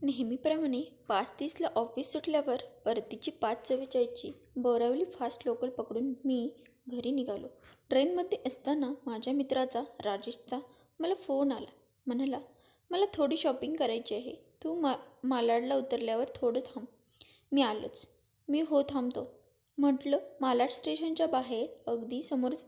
नेहमीप्रमाणे 5:30ला office सुटल्यावर परतीची 5:44ची बोरावली fast local पकडून मी घरी निघालो. ट्रेनमध्ये असताना माझ्या मित्राचा राजेशचा मला फोन आला. म्हणाला, मला थोडी शॉपिंग करायची आहे. तू मालाडला उतरल्यावर थोडं थांब. मी आलोच. मी हो थांबतो म्हटलं. मालाड स्टेशनच्या बाहेर अगदी समोरच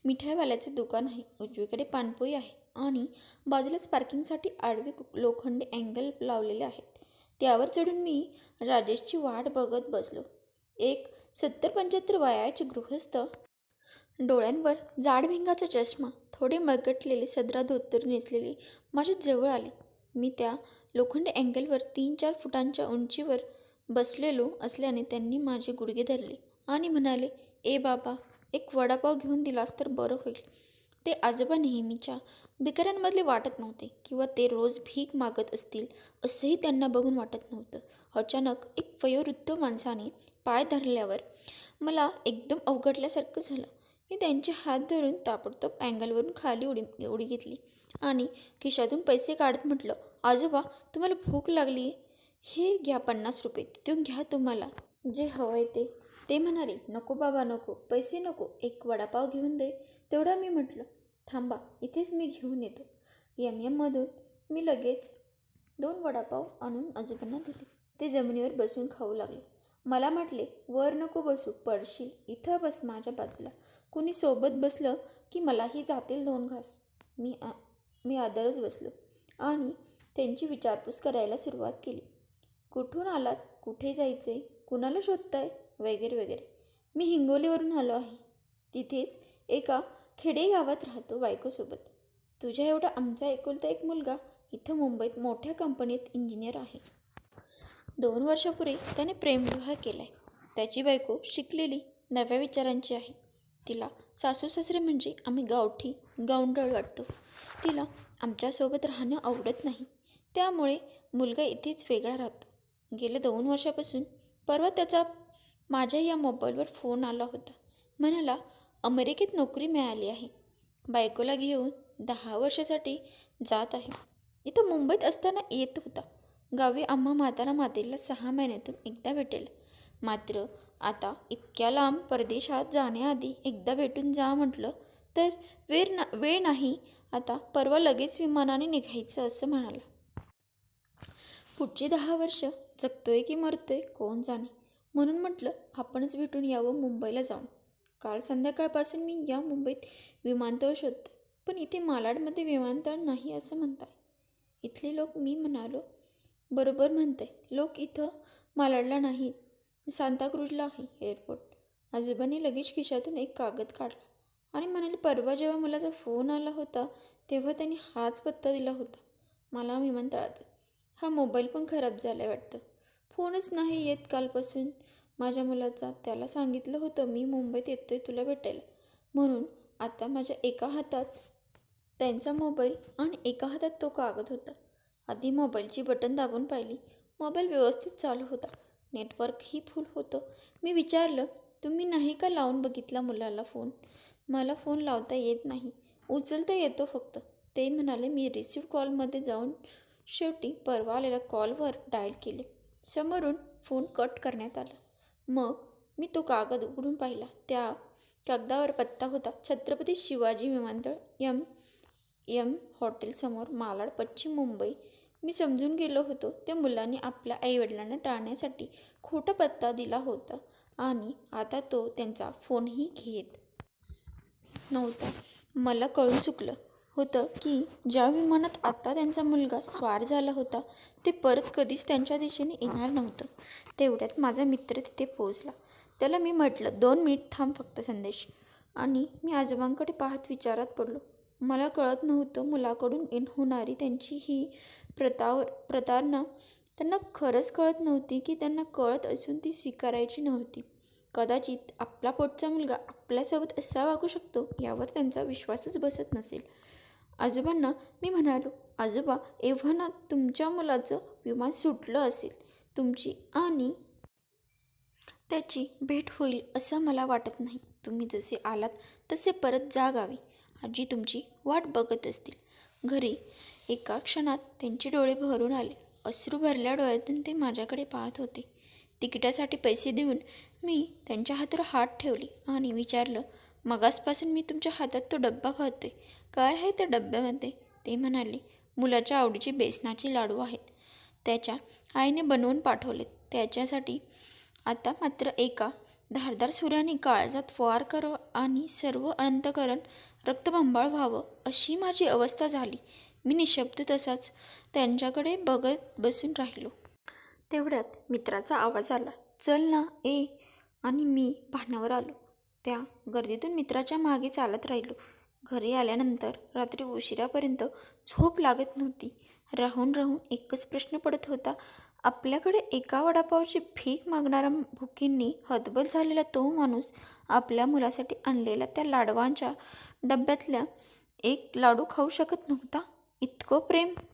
मिठाईवाल्याचे दुकान आहे. उजवीकडे पानपोई आहे आणि बाजूलाच पार्किंगसाठी आडवे लोखंडी अँगल लावलेले आहेत. त्यावर चढून मी राजेशची वाट बघत बसलो. एक 70-75 वयाचे गृहस्थ, डोळ्यांवर जाड भिंगाचा चष्मा, थोडे मळकटलेले सदरा धोतर नेसलेले माझ्या जवळ आले. मी त्या लोखंडी अँगलवर 3-4 फुटांच्या उंचीवर बसलेलो असल्याने त्यांनी माझे गुडघे धरले आणि म्हणाले, ए बाबा, एक वडापाव घेऊन दिलास तर बरं होईल. ते आजोबा नेहमीच्या भिकाऱ्यांमधले वाटत नव्हते किंवा ते रोज भीक मागत असतील असंही त्यांना बघून वाटत नव्हतं. अचानक एक वयोवृद्ध माणसाने पाय धरल्यावर मला एकदम अवघडल्यासारखं झालं. मी त्यांचे हात धरून ताबडतोब अँगलवरून खाली उडी घेतली आणि खिशातून पैसे काढत म्हटलं, आजोबा, तुम्हाला भूक लागली आहे? हे घ्या 50 रुपये. तिथून घ्या तुम्हाला जे हवं आहे ते. ते म्हणाले, नको बाबा नको, पैसे नको, एक वडापाव घेऊन दे. तेवढं मी म्हटलं, थांबा, इथेच मी घेऊन येतो. मधून मी लगेच 2 वडापाव आणून आजोबांना दिले. ते जमिनीवर बसून खाऊ लागले. मला म्हटले, वर नको बसू, पडशील. इथं बस माझ्या बाजूला. कुणी सोबत बसलं की मलाही जातील 2 घास. मी आदरच बसलो आणि त्यांची विचारपूस करायला सुरुवात केली. कुठून आलात? कुठे जायचे? कुणाला शोधताय? वगैरे वगैरे. मी हिंगोलीवरून आलो आहे. तिथेच एका खेडेगावात राहतो बायकोसोबत. तुझ्या एवढा आमचा एकुलता एक मुलगा इथं मुंबईत मोठ्या कंपनीत इंजिनियर आहे. 2 वर्षापूर्वी त्याने प्रेमविवाह केला आहे. त्याची बायको शिकलेली, नव्या विचारांची आहे. तिला सासू सासरे म्हणजे आम्ही गावठी गावंढळ वाटतो. तिला आमच्यासोबत राहणं आवडत नाही. त्यामुळे मुलगा इथेच वेगळा राहतो. गेल्या 2 वर्षापासून परवा त्याचा माझ्या या मोबाईलवर फोन आला होता. म्हणाला, अमेरिकेत नोकरी मिळाली आहे. बायकोला घेऊन 10 वर्षासाठी जात आहे. इथं मुंबईत असताना येत होता. गावी आम्हा मातेला 6 महिन्यातून एकदा भेटेल. मात्र आता इतक्या लांब परदेशात जाण्याआधी एकदा भेटून जा म्हटलं तर वेळ नाही. आता परवा लगेच विमानाने निघायचं असं म्हणाला. पुढची 10 वर्ष जगतोय की मरतोय कोण जाणे. म्हणून म्हटलं आपणच भेटून यावं मुंबईला जाऊन. काल संध्याकाळपासून मी या मुंबईत विमानतळ शोधतो. पण इथे मालाडमध्ये विमानतळ नाही असं म्हणताय. इथले लोक. मी म्हणालो, बरोबर म्हणताय. लोक इथं मालाडला नाहीत, सांताक्रूजला आहे एअरपोर्ट. आजोबांनी लगेच खिशातून एक कागद काढला आणि म्हणाले, परवा जेव्हा मुलाचा फोन आला होता तेव्हा त्यांनी हाच पत्ता दिला होता मला विमानतळाचा. हा मोबाईल पण खराब झाला आहे वाटतं. फोनच नाही येत कालपासून माझ्या मुलाचा. त्याला सांगितलं होतं मी मुंबईत येतोय तुला भेटायला म्हणून. आता माझ्या एका हातात त्यांचा मोबाईल आणि एका हातात तो कागद होता. आधी मोबाईलची बटन दाबून पाहिली. मोबाईल व्यवस्थित चालू होता. नेटवर्कही फुल होतं. मी विचारलं, तुम्ही नाही का लावून बघितला मुलाला फोन? मला फोन लावता येत नाही, उचलता येतो फक्त. ते म्हणाले, मी रिसिव्ह कॉलमध्ये जाऊन शेवटी परवा आलेल्या कॉलवर डायल केले. समोरून फोन कट करण्यात आला. मग मी तो कागद उघडून पाहिला. त्या कागदावर पत्ता होता छत्रपती शिवाजी विमानतळ, हॉटेलसमोर, मालाड, पश्चिम मुंबई. मी समजून गेलो होतो त्या मुलाने आपल्या आईवडिलांना टाळण्यासाठी खोटा पत्ता दिला होता आणि आता तो त्यांचा फोनही घेत नव्हता. मला कळून चुकलं होतं की ज्या विमानात आता त्यांचा मुलगा स्वार झाला होता ते परत कधीच त्यांच्या दिशेने येणार नव्हतं. तेवढ्यात माझा मित्र तिथे पोहोचला. त्याला मी म्हटलं, 2 मिनिट थांब फक्त संदेश. आणि मी आजोबांकडे पाहत विचारात पडलो. मला कळत नव्हतं मुलाकडून होणारी त्यांची ही प्रतारणा त्यांना खरंच कळत नव्हती की त्यांना कळत असून ती स्वीकारायची नव्हती. कदाचित आपला पोटचा मुलगा आपल्यासोबत असा वागू शकतो यावर त्यांचा विश्वासच बसत नसेल. आजोबांना मी म्हणालो, आजोबा, एव्हाना तुमच्या मुलाचं विमान सुटलं असेल. तुमची आणि त्याची भेट होईल असं मला वाटत नाही. तुम्ही जसे आलात तसे परत जा गावी. आजी तुमची वाट बघत असतील. घरी एका क्षणात त्यांचे डोळे भरून आले. अश्रू भरल्या डोळ्यातून ते माझ्याकडे पाहत होते. तिकिटासाठी पैसे देऊन मी त्यांच्या हातावर हात ठेवले आणि विचारलं, मगासपासून मी तुमच्या हातात तो डब्बा पाहतोय. काय आहे त्या डब्यामध्ये? ते म्हणाले, मुलाच्या आवडीचे बेसनाचे लाडू आहेत. त्याच्या आईने बनवून पाठवलेत त्याच्यासाठी. आता मात्र एका धारदार सूर्याने काळजात वार करावं आणि सर्व अंतःकरण रक्तबंबाळ व्हावं अशी माझी अवस्था झाली. मी निशब्द तसाच त्यांच्याकडे बघत बसून राहिलो. तेवढ्यात मित्राचा आवाज आला, चल ना ए. आणि मी भानावर आलो. त्या गर्दीतून मित्राच्या मागे चालत राहिलो. घरी आल्यानंतर रात्री उशिरापर्यंत झोप लागत नव्हती. राहून राहून एकच प्रश्न पडत होता, आपल्याकडे एका वडापावची भीक मागणारा भुकींनी हतबल झालेला तो माणूस आपल्या मुलासाठी आणलेला त्या लाडवांच्या डब्यातल्या एक लाडू खाऊ शकत नव्हता. इतकं प्रेम